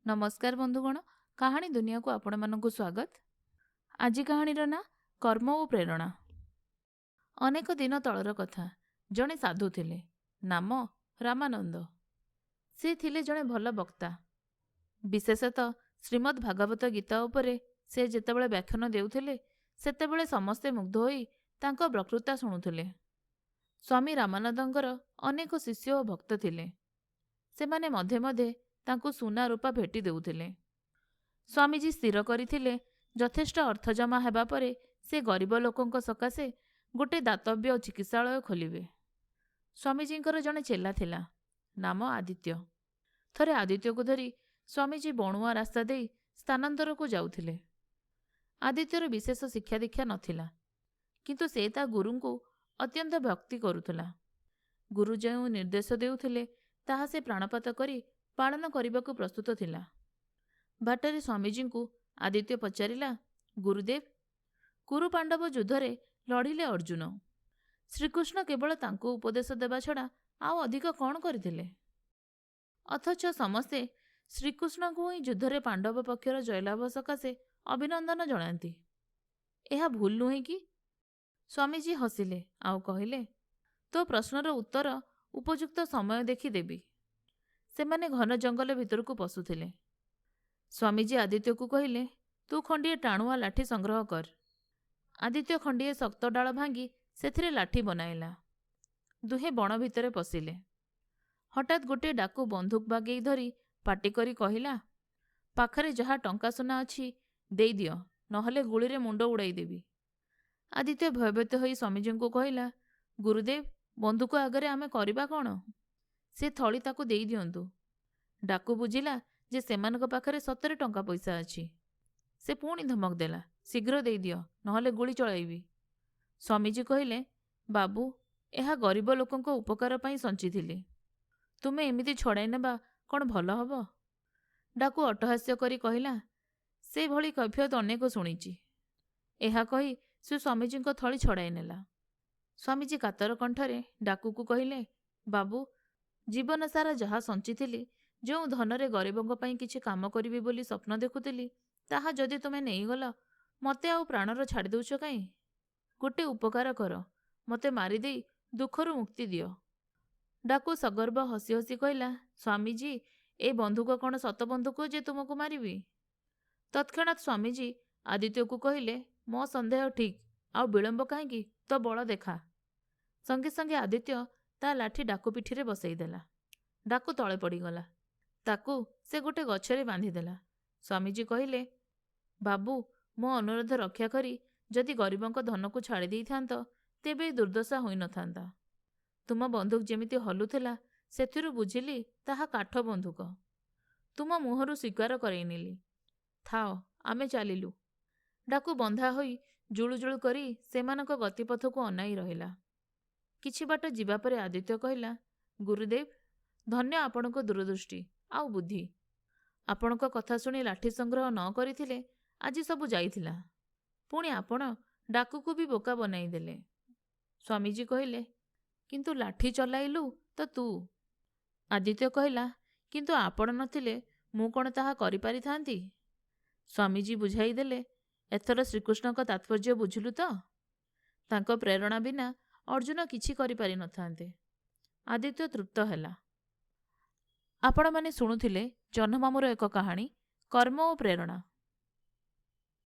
नमस्कार बंधुगण, कहानी दुनिया को आपण मानक स्वागत। आज कहानीर ना कर्म और प्रेरणा। अनेक दिन तलर कथा। जड़े साधु थिले, नाम रामानंद। से थिले जड़े भल वक्ता। विशेषतः श्रीमद् भागवत गीता उपरे से जेतेबेले व्याख्यान देउथिले सेतेबेले समस्ते मुग्ध होई तांको वक्तृता शुणुथिले। स्वामी रामानंदंकर अनेक शिष्य और भक्त थिले। सेमाने मध्य मध्य तांको सुना रूपा भेटी देउथिले। स्वामीजी स्थिर करिथिले यथेष्ट अर्थ जमा हेबा परे से गरीब लोकंक सकाशे गोटे दातव्य चिकित्सालय खोलिबे। स्वामीजींकर जणे चेला थिला, नाम आदित्य। थरे आदित्य को धरी स्वामीजी बणुआ रास्ता देई स्थानांतर को जाउथिले। आदित्यर विशेष शिक्षा दीक्षा नथिला, किंतु से ता गुरु को अत्यंत भक्ति करुथला। गुरु जो निर्देश देउथिले ताहा से प्राणपात करी पालन करने को प्रस्तुत थिला। बाटरे स्वामीजी को आदित्य पचारिला, गुरुदेव, कुरु पांडव युद्धरे लड़िले अर्जुन। श्रीकृष्ण केवल तांको उपदेश देवा छड़ा आउ अधिक कौन करथिले? अथच समस्ते श्रीकृष्ण को ही युद्धरे पांडव पक्षर जयलाभ सकाशे अभिनंदन जनाती। यह भूल नुहे कि? स्वामीजी हसिले आउ कहिले, तो प्रश्नर उत्तर उपयुक्त समय देखि देबी। सेमाने घन जंगल भितर को पशुथिले। स्वामीजी आदित्य को कहिले, तू खंडिए टाणुआ लाठी संग्रह कर। आदित्य खंडिए शक्त डाल भांगी सेथिरे लाठी बनाइला। दुहे बण भितरे पशिले। हठात गोटे डाकू बंदूक बागेई धरी पाटी करी कहिला, पाखरे जहा टंका सुना अछि देई दियो, नहले गुळीरे मुंड उड़ाई देबी। आदित्य भयभीत होई स्वामीजी को कहिला, गुरुदेव, बंदूक आगरे आमे करिबा कौन? से थली ताकू देई दियंतु। डाकू बुझिला जे सेमानक पाखरे सतरे टंका पैसा अछि। से पुणी धमक देला, शीघ्र देई दियो, नहले गुली चलाइबी। स्वामीजी कहिले, बाबू, एहा गरीब लोकंको उपकार पई संचिथिले। तुमे एमिति छड़ाई नेबा कौन भल हबो? डाकू अट्टहास्य करी कहिला, से भली कैफियत अनेक शुणिछि। एहा कही से स्वामीजींको थली छड़ाई नेला। स्वामीजी कातर कंठरे डाकू को कहिले, बाबू, जीवन सारा जहा संचिथिली, जो धनरे गरीबों पई किछि काम करिबी बोली स्वप्न देखुथिली, ताहा जदि तुमे नेइगल, मते आउ प्राणर छाड़ी दउछ काई? गोटे उपकार कर, मते मारी देई दुखरु मुक्ति दियो। डाकू सगर्व हसी हसी कहिला, स्वामीजी, ए बंधुक कौन सत बंधुक जे तुमको मारिबी? तत्क्षणात स्वामीजी आदित्य को कहिले, मो संदेह ठीक, आउ विलंब काहेकि, तो बल देखा। संगे संगे आदित्य ता लाठी डाकू पिठीरे बसई देला। डाकू तले पड़ीगला। ताकू से गोटे गछरे बांधिदेला। स्वामीजी कहिले, बाबू, मो अनुरोध रक्षा करी जदि गरीबंक धन को छाड़ी देई थांत, तेबे दुर्दशा होई न थांता। तुम बंदूक जेमिति हलुथिला सेथिरु बुझिली ताहा काठ बंदूक। तुम मुहरु स्वीकार करैनेली। थाओ, आमे चालिलु। डाकू बंधा होई जुळु जुळु करी सेमानक गतिपथ को अनाई रहिला। किछि बाट जिबा परे आदित्य कहिला, गुरुदेव, धन्य आपणको दूरदृष्टि आउ बुद्धि। आपणक कथा शुणी लाठी संग्रह न करिथिले आज सबु जाइथिला। पुणी आपण डाकू को भी बोका बनाई देले। स्वामीजी कहिले, किंतु लाठी चलाइलु तो तू। आदित्य कहिला, किंतु आपण नथिले मु कोन ताहा करि पारि थांती? स्वामीजी बुझाई देले, एथर श्रीकृष्णक तात्पर्य बुझिलु तो? तांको प्रेरणा बिना अर्जुन किछि करि पारि न थांते। आदित्य तृप्त हैला। आपण माने शुणुथिले जह्नमामूर एक कहानी कर्म और प्रेरणा।